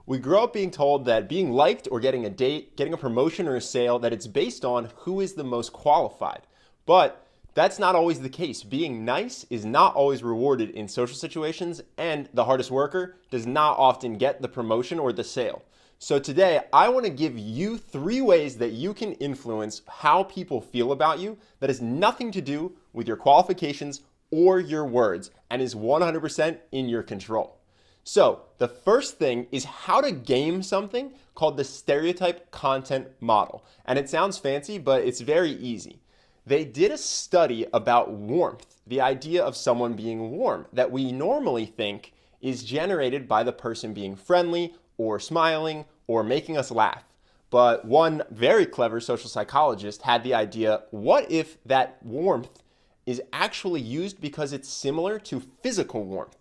We grow up being told that being liked or getting a date, getting a promotion or a sale, that it's based on who is the most qualified. But that's not always the case. Being nice is not always rewarded in social situations, and the hardest worker does not often get the promotion or the sale. So today, I want to give you 3 ways that you can influence how people feel about you that has nothing to do with your qualifications or your words and is 100% in your control. So the first thing is how to game something called the stereotype content model. And it sounds fancy, but it's very easy. They did a study about warmth, the idea of someone being warm that we normally think is generated by the person being friendly or smiling or making us laugh. But one very clever social psychologist had the idea, what if that warmth is actually used because it's similar to physical warmth?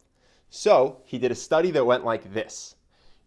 So he did a study that went like this.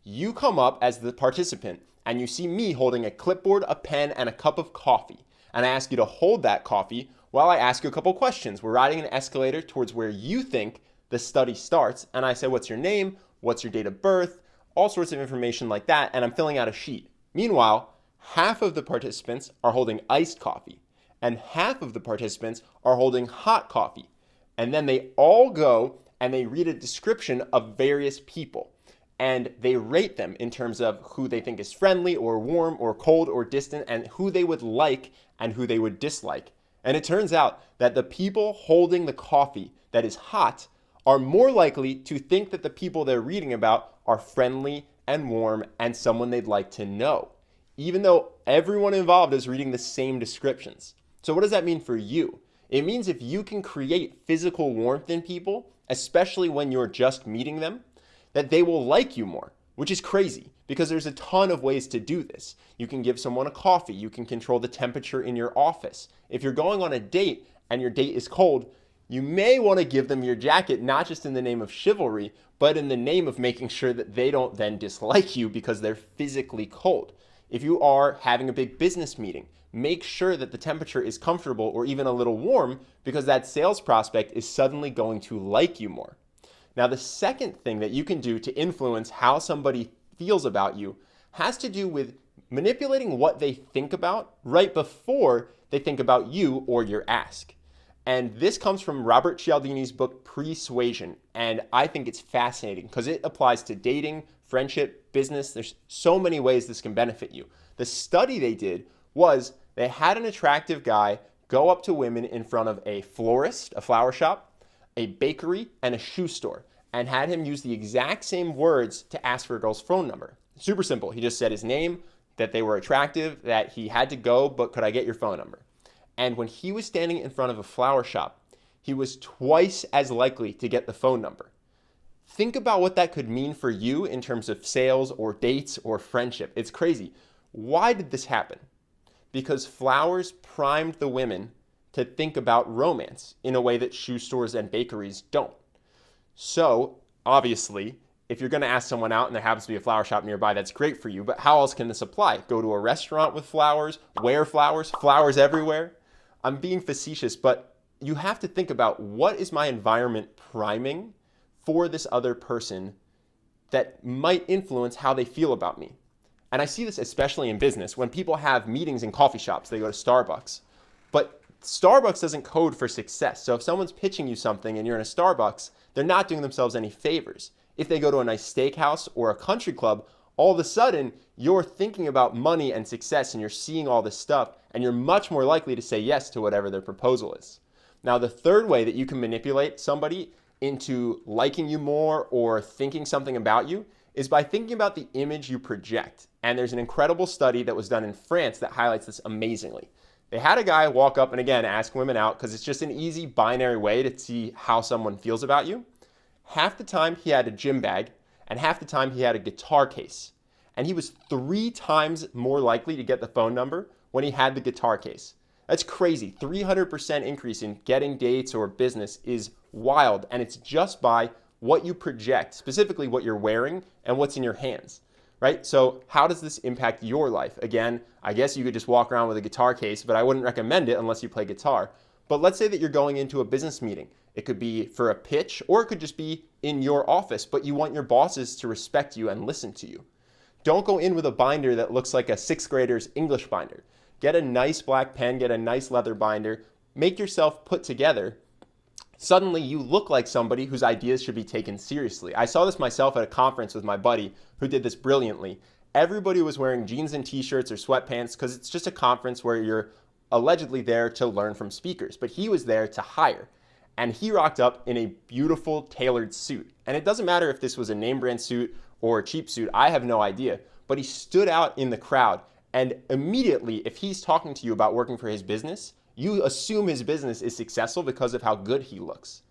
You come up as the participant and you see me holding a clipboard, a pen, and a cup of coffee. And I ask you to hold that coffee while I ask you a couple questions. We're riding an escalator towards where you think the study starts. And I say, what's your name? What's your date of birth? All sorts of information like that. And I'm filling out a sheet. Meanwhile, half of the participants are holding iced coffee and half of the participants are holding hot coffee. And then they all go and they read a description of various people. And they rate them in terms of who they think is friendly or warm or cold or distant and who they would like and who they would dislike. And it turns out that the people holding the coffee that is hot are more likely to think that the people they're reading about are friendly and warm and someone they'd like to know, even though everyone involved is reading the same descriptions. So what does that mean for you? It means if you can create physical warmth in people, especially when you're just meeting them, that they will like you more, which is crazy because there's a ton of ways to do this. You can give someone a coffee. You can control the temperature in your office. If you're going on a date and your date is cold, you may want to give them your jacket, not just in the name of chivalry, but in the name of making sure that they don't then dislike you because they're physically cold. If you are having a big business meeting, make sure that the temperature is comfortable or even a little warm because that sales prospect is suddenly going to like you more. Now, the second thing that you can do to influence how somebody feels about you has to do with manipulating what they think about right before they think about you or your ask. And this comes from Robert Cialdini's book, Persuasion. And I think it's fascinating because it applies to dating, friendship, business. There's so many ways this can benefit you. The study they did was they had an attractive guy go up to women in front of a florist, a flower shop, a bakery, and a shoe store, and had him use the exact same words to ask for a girl's phone number. Super simple. He just said his name, that they were attractive, that he had to go, but could I get your phone number? And when he was standing in front of a flower shop, he was twice as likely to get the phone number. Think about what that could mean for you in terms of sales or dates or friendship. It's crazy. Why did this happen? Because flowers primed the women to think about romance in a way that shoe stores and bakeries don't. So, obviously, if you're going to ask someone out and there happens to be a flower shop nearby, that's great for you. But how else can this apply? Go to a restaurant with flowers, wear flowers, flowers everywhere. I'm being facetious, but you have to think about what is my environment priming for this other person that might influence how they feel about me. And I see this especially in business. When people have meetings in coffee shops, they go to Starbucks. But Starbucks doesn't code for success. So if someone's pitching you something and you're in a Starbucks, they're not doing themselves any favors. If they go to a nice steakhouse or a country club, all of a sudden you're thinking about money and success and you're seeing all this stuff and you're much more likely to say yes to whatever their proposal is. Now, the third way that you can manipulate somebody into liking you more or thinking something about you is by thinking about the image you project. And there's an incredible study that was done in France that highlights this amazingly. They had a guy walk up and again ask women out because it's just an easy binary way to see how someone feels about you. Half the time he had a gym bag and half the time he had a guitar case. And he was 3 times more likely to get the phone number when he had the guitar case. That's crazy. 300% increase in getting dates or business is wild. And it's just by what you project, specifically what you're wearing and what's in your hands. Right? So how does this impact your life? Again, I guess you could just walk around with a guitar case, but I wouldn't recommend it unless you play guitar. But let's say that you're going into a business meeting. It could be for a pitch, or it could just be in your office, but you want your bosses to respect you and listen to you. Don't go in with a binder that looks like a sixth grader's English binder. Get a nice black pen, get a nice leather binder, make yourself put together. Suddenly you look like somebody whose ideas should be taken seriously. I saw this myself at a conference with my buddy who did this brilliantly. Everybody was wearing jeans and t-shirts or sweatpants because it's just a conference where you're allegedly there to learn from speakers, but he was there to hire. And he rocked up in a beautiful tailored suit. And it doesn't matter if this was a name brand suit or a cheap suit, I have no idea, but he stood out in the crowd. And immediately, if he's talking to you about working for his business, you assume his business is successful because of how good he looks.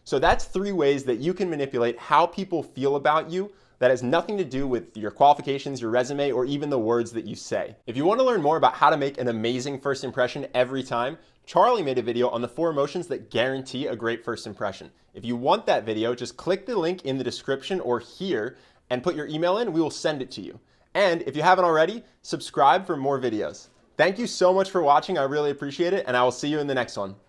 So that's 3 ways that you can manipulate how people feel about you. That has nothing to do with your qualifications, your resume, or even the words that you say. If you want to learn more about how to make an amazing first impression every time, Charlie made a video on the 4 emotions that guarantee a great first impression. If you want that video, just click the link in the description or here and put your email in, we will send it to you. And if you haven't already, subscribe for more videos. Thank you so much for watching, I really appreciate it, and I will see you in the next one.